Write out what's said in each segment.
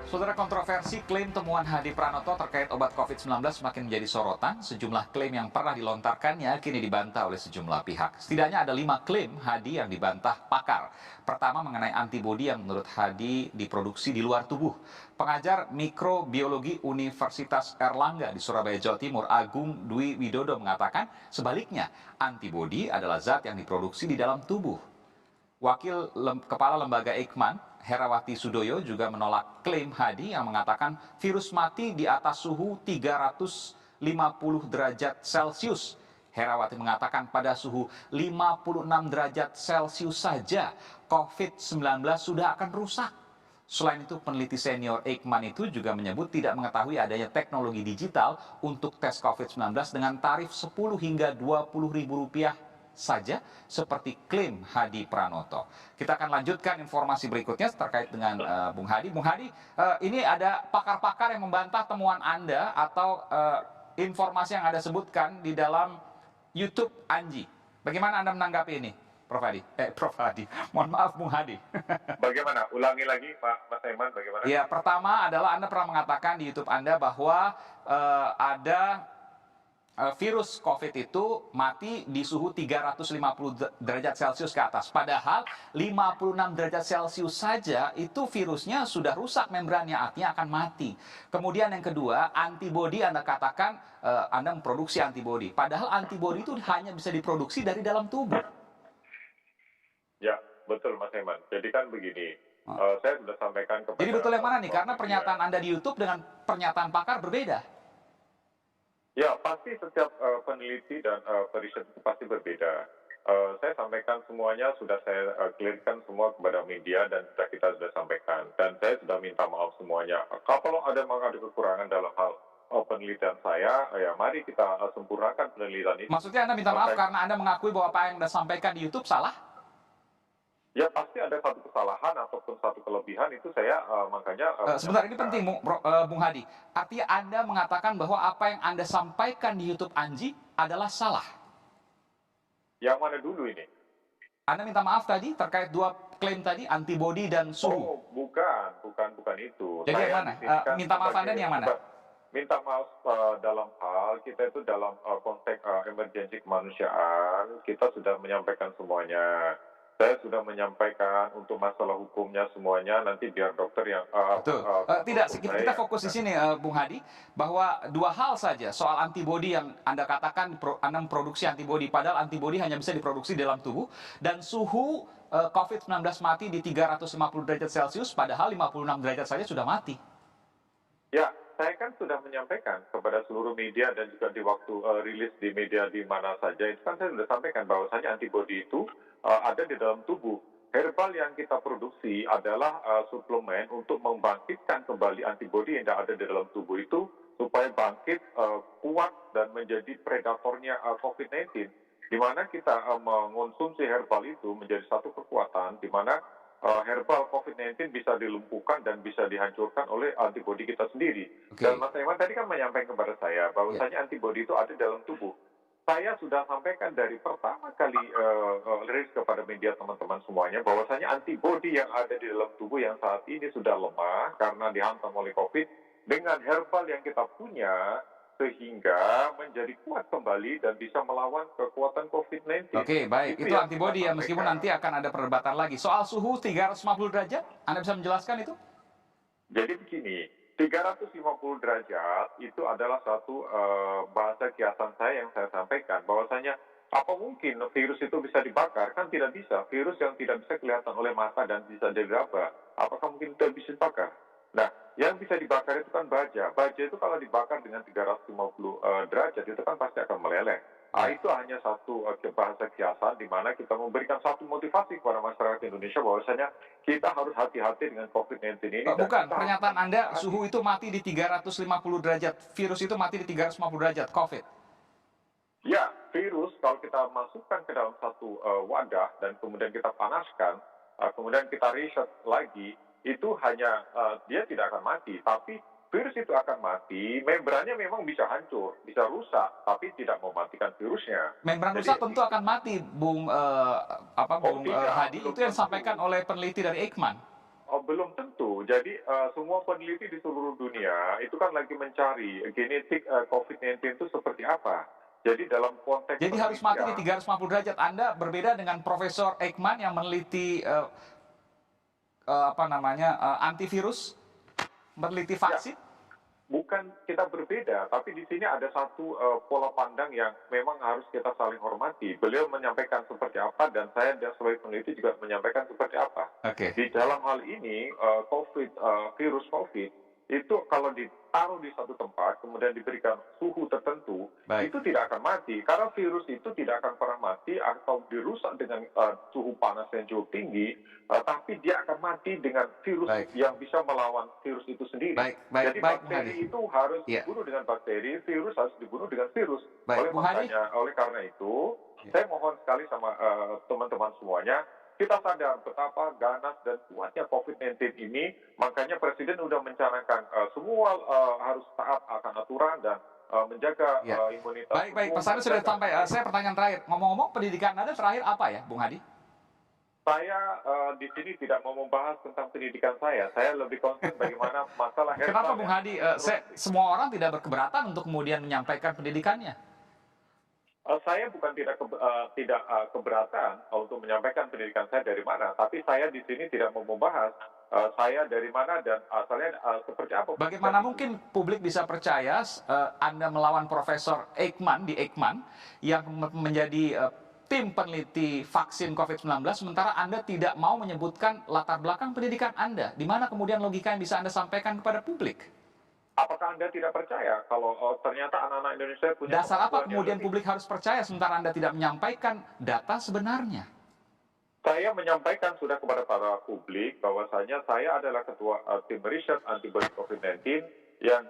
Saudara, kontroversi klaim temuan Hadi Pranoto terkait obat COVID-19 semakin menjadi sorotan. Sejumlah klaim yang pernah dilontarkannya kini dibantah oleh sejumlah pihak. Setidaknya ada 5 klaim Hadi yang dibantah pakar. Pertama, mengenai antibodi yang menurut Hadi diproduksi di luar tubuh. Pengajar mikrobiologi Universitas Erlangga di Surabaya, Jawa Timur, Agung Dwi Widodo mengatakan sebaliknya, antibodi adalah zat yang diproduksi di dalam tubuh. Kepala Lembaga Eijkman, Herawati Sudoyo, juga menolak klaim Hadi yang mengatakan virus mati di atas suhu 350 derajat Celcius. Herawati mengatakan pada suhu 56 derajat Celcius saja COVID-19 sudah akan rusak. Selain itu, peneliti senior Eijkman itu juga menyebut tidak mengetahui adanya teknologi digital untuk tes COVID-19 dengan tarif 10 hingga 20 ribu rupiah saja seperti klaim Hadi Pranoto. Kita akan lanjutkan informasi berikutnya terkait dengan Bung Hadi. Bung Hadi, ini ada pakar-pakar yang membantah temuan Anda atau informasi yang Anda sebutkan di dalam YouTube Anji. Bagaimana Anda menanggapi ini, Prof Hadi? Prof Hadi, mohon maaf Bung Hadi. Bagaimana? Ulangi lagi Mas Aiman, bagaimana? Ya, pertama adalah Anda pernah mengatakan di YouTube Anda bahwa ada virus COVID itu mati di suhu 350 derajat Celcius ke atas. Padahal 56 derajat Celcius saja itu virusnya sudah rusak membrannya, artinya akan mati. Kemudian yang kedua, antibodi Anda katakan Anda memproduksi antibodi. Padahal antibodi itu hanya bisa diproduksi dari dalam tubuh. Ya, betul Mas Aiman. Jadi kan begini, saya sudah sampaikan kepada... Jadi betul yang mana nih? Karena pernyataan Anda di YouTube dengan pernyataan pakar berbeda. Ya, pasti setiap peneliti dan periset itu pasti berbeda. Saya sampaikan semuanya, sudah saya clearkan semua kepada media dan kita sudah sampaikan. Dan saya sudah minta maaf semuanya. Kalau memang ada kekurangan dalam hal penelitian saya, ya mari kita sempurnakan penelitian itu. Maksudnya Anda minta maaf karena Anda mengakui bahwa apa yang Anda sampaikan di YouTube salah? Ya, pasti ada satu kesalahan ataupun satu kelebihan, itu saya makanya... Sebentar, ini penting Bung Hadi. Artinya Anda mengatakan bahwa apa yang Anda sampaikan di YouTube Anji adalah salah. Yang mana dulu ini? Anda minta maaf tadi terkait 2 klaim tadi, antibodi dan suhu. Oh, bukan itu. Jadi yang mana? Minta maaf Anda yang mana? Minta maaf dalam hal kita itu dalam konteks emergensi kemanusiaan, kita sudah menyampaikan semuanya. Saya sudah menyampaikan untuk masalah hukumnya semuanya, nanti biar dokter yang... Betul. Tidak, kita fokus di sini Bung Hadi, bahwa 2 hal saja soal antibodi yang Anda katakan Anda memproduksi antibodi, padahal antibodi hanya bisa diproduksi dalam tubuh, dan suhu COVID-19 mati di 350 derajat Celcius, padahal 56 derajat saja sudah mati. Ya, saya kan sudah menyampaikan kepada seluruh media dan juga di waktu rilis di media di mana saja, itu kan saya sudah sampaikan bahwasanya antibodi itu ada di dalam tubuh. Herbal yang kita produksi adalah suplemen untuk membangkitkan kembali antibodi yang ada di dalam tubuh itu supaya bangkit kuat dan menjadi predatornya COVID-19. Di mana kita mengonsumsi herbal itu menjadi satu kekuatan, di mana herbal COVID-19 bisa dilumpuhkan dan bisa dihancurkan oleh antibodi kita sendiri. Okay. Dan Mas Aiman tadi kan menyampaikan kepada saya bahwasanya antibodi itu ada di dalam tubuh. Saya sudah sampaikan dari pertama kali rilis kepada media teman-teman semuanya bahwasanya antibodi yang ada di dalam tubuh yang saat ini sudah lemah karena dihantam oleh COVID, dengan herbal yang kita punya sehingga menjadi kuat kembali dan bisa melawan kekuatan COVID-19. Oke, baik. Itu antibodi ya, meskipun nanti akan ada perdebatan lagi. Soal suhu 350 derajat, Anda bisa menjelaskan itu? Jadi begini, 350 derajat itu adalah satu bahasa kiasan saya yang saya sampaikan, bahwasanya apa mungkin virus itu bisa dibakar? Kan tidak bisa. Virus yang tidak bisa kelihatan oleh mata dan bisa diraba, apakah mungkin itu bisa dibakar? Nah, yang bisa dibakar itu kan baja. Baja itu kalau dibakar dengan 350 derajat itu kan pasti akan meleleh. Nah, itu hanya satu bahasa kiasan di mana kita memberikan satu motivasi kepada masyarakat Indonesia bahwasanya kita harus hati-hati dengan COVID-19 ini. Bukan, pernyataan Anda suhu itu mati di 350 derajat, virus itu mati di 350 derajat, COVID. Ya, virus kalau kita masukkan ke dalam satu wadah dan kemudian kita panaskan, kemudian kita riset lagi, itu hanya dia tidak akan mati, tapi virus itu akan mati, membrannya memang bisa hancur, bisa rusak, tapi tidak mematikan virusnya. Membran rusak tentu akan mati, Bung Hadi. Itu yang disampaikan oleh peneliti dari Eijkman. Belum tentu. Jadi semua peneliti di seluruh dunia itu kan lagi mencari genetik COVID-19 itu seperti apa. Jadi dalam konteks Jadi harus mati di penelitian, 350 derajat. Anda berbeda dengan Profesor Ekman yang meneliti apa namanya antivirus, meneliti ya vaksin. bukan kita berbeda, tapi di sini ada satu pola pandang yang memang harus kita saling hormati. Beliau menyampaikan seperti apa dan saya sebagai peneliti juga menyampaikan seperti apa. Oke, Di dalam hal ini, virus COVID itu kalau ditaruh di satu tempat, kemudian diberikan suhu tertentu, baik, itu tidak akan mati. Karena virus itu tidak akan pernah mati atau dirusak dengan suhu panas yang cukup tinggi, tapi dia akan mati dengan virus baik, yang bisa melawan virus itu sendiri. baik, baik, Jadi baik, Bung Hadi. bakteri itu harus Iya, dibunuh dengan bakteri, virus harus dibunuh dengan virus. baik, Bung Hadi. Oleh karena itu, Iya. saya mohon sekali sama teman-teman semuanya, kita sadar betapa ganas dan kuatnya COVID-19 ini, makanya Presiden sudah mencanangkan semua harus taat akan aturan dan menjaga Iya. imunitas Baik, baik, tubuh. pesannya sudah menjaga sampai. Saya pertanyaan terakhir. Ngomong-ngomong, pendidikan Anda terakhir apa ya, Bung Hadi? Saya di sini tidak mau membahas tentang pendidikan saya. Saya lebih concern bagaimana masalah Kenapa, herbal Bung yang Hadi? Semua orang tidak berkeberatan untuk kemudian menyampaikan pendidikannya. Saya bukan tidak keberatan untuk menyampaikan pendidikan saya dari mana, tapi saya di sini tidak mau membahas saya dari mana dan asalnya seperti apa. Bagaimana mungkin publik bisa percaya Anda melawan Profesor Ekman di Ekman yang menjadi tim peneliti vaksin COVID-19 sementara Anda tidak mau menyebutkan latar belakang pendidikan Anda? Di mana kemudian logika yang bisa Anda sampaikan kepada publik? Apakah Anda tidak percaya kalau ternyata anak-anak Indonesia punya Dasar apa kemampuan yang kemudian lebih? publik harus percaya sementara Anda tidak menyampaikan data sebenarnya? Saya menyampaikan sudah kepada para publik bahwasanya saya adalah ketua tim riset antibody COVID-19 yang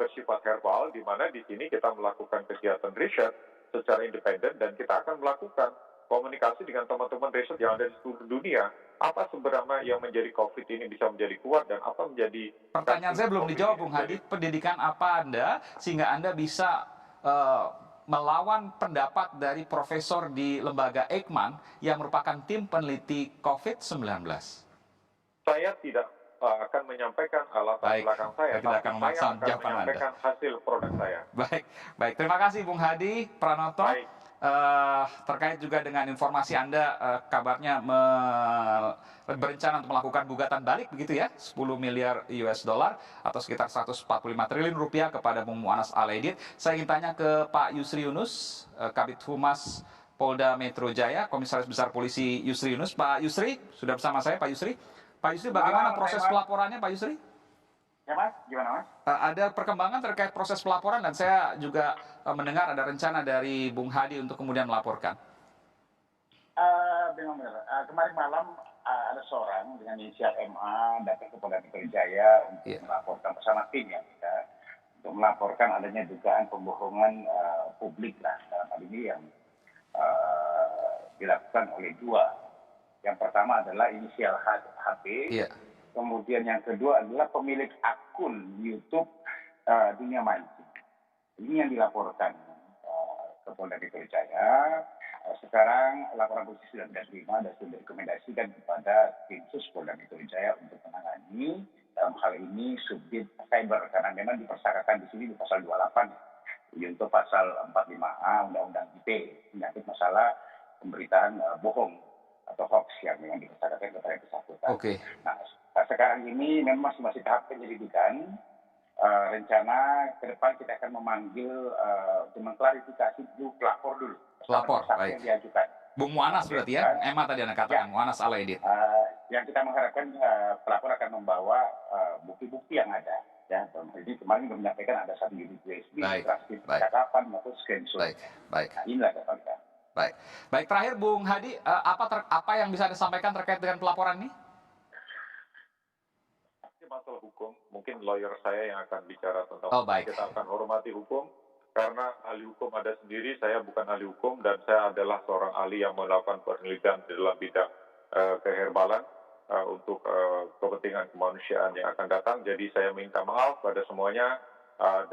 bersifat herbal, di mana di sini kita melakukan kegiatan riset secara independen dan kita akan melakukan komunikasi dengan teman-teman riset yang ada di seluruh dunia. Apa sebenarnya yang menjadi COVID ini bisa menjadi kuat dan apa menjadi... Pertanyaan saya belum dijawab, Bung Hadi. Pendidikan apa Anda sehingga Anda bisa melawan pendapat dari profesor di lembaga Eijkman yang merupakan tim peneliti COVID-19? Saya tidak akan menyampaikan latar Baik, belakang saya, kita akan tapi saya memaksa akan jawaban Anda. menyampaikan hasil produk saya. Baik, baik. Terima kasih Bung Hadi Pranoto. Baik. Terkait juga dengan informasi Anda kabarnya berencana untuk melakukan gugatan balik begitu ya, 10 miliar US dollar atau sekitar 145 triliun rupiah kepada Bung Mu'annas Al-Aidid. Saya ingin tanya ke Pak Yusri Yunus, Kabid Humas Polda Metro Jaya, Komisaris Besar Polisi Yusri Yunus. Pak Yusri, sudah bersama saya Pak Yusri. Pak Yusri, bagaimana proses pelaporannya Pak Yusri? Ya Mas, gimana Mas? Ada perkembangan terkait proses pelaporan dan saya juga mendengar ada rencana dari Bung Hadi untuk kemudian melaporkan. Memang benar. Kemarin malam ada seorang dengan inisial MA datang ke Polda Metro Jaya untuk melaporkan bersama tim ya, untuk melaporkan adanya dugaan pembohongan publik lah dalam hal ini yang dilakukan oleh dua. Yang pertama adalah inisial HP. Iya. Kemudian yang kedua adalah pemilik akun YouTube Dunia Mancing. Ini yang dilaporkan ke Polda Metro Jaya. Sekarang laporan polisi sudah kita terima dan sudah direkomendasikan kepada tim sus Polda Metro Jaya untuk menangani dalam hal ini Subdit Cyber karena memang dipersangkakan di sini di pasal 28 untuk pasal 45A Undang-Undang ITE menyangkut masalah pemberitaan bohong atau hoax yang memang dipersangkakan kepada yang bersangkutan. Oke. Nah, sekarang ini memang masih tahap penyelidikan. Rencana ke depan kita akan memanggil untuk mengklarifikasi dulu pelapor dulu. Pelapor, baik. Yang diajukan. Bung Mu'annas berarti ya, Emma tadi Anda katakan, Ya. Mu'annas Al-Aidid. Yang kita mengharapkan pelapor akan membawa bukti-bukti yang ada. Ya, jadi kemarin sudah menyampaikan ada satu unit USB, Baik, transkrip baik. percakapan maupun screenshot. Baik, baik, Nah, inilah kita. baik. Baik, terakhir Bung Hadi, apa yang bisa disampaikan terkait dengan pelaporan ini? Masalah hukum, mungkin lawyer saya yang akan bicara tentang baik. kita akan hormati hukum karena ahli hukum ada sendiri, saya bukan ahli hukum dan saya adalah seorang ahli yang melakukan penelitian di dalam bidang keherbalan untuk kepentingan kemanusiaan yang akan datang. Jadi saya minta maaf pada semuanya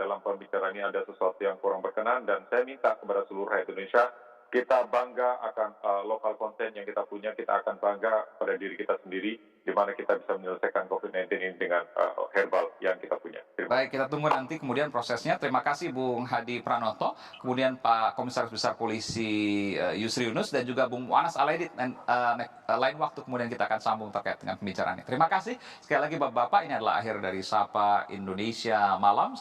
dalam pembicaraan ini ada sesuatu yang kurang berkenan dan saya minta kepada seluruh rakyat Indonesia kita bangga akan lokal konten yang kita punya, kita akan bangga pada diri kita sendiri di mana kita bisa menyelesaikan COVID-19 ini dengan herbal yang kita punya. Baik, kita tunggu nanti kemudian prosesnya. Terima kasih Bung Hadi Pranoto, kemudian Pak Komisaris Besar Polisi Yusri Yunus, dan juga Bung Anas Alaidit. Dan lain waktu kemudian kita akan sambung terkait dengan pembicaraan ini. Terima kasih sekali lagi Bapak-Bapak. Ini adalah akhir dari Sapa Indonesia Malam.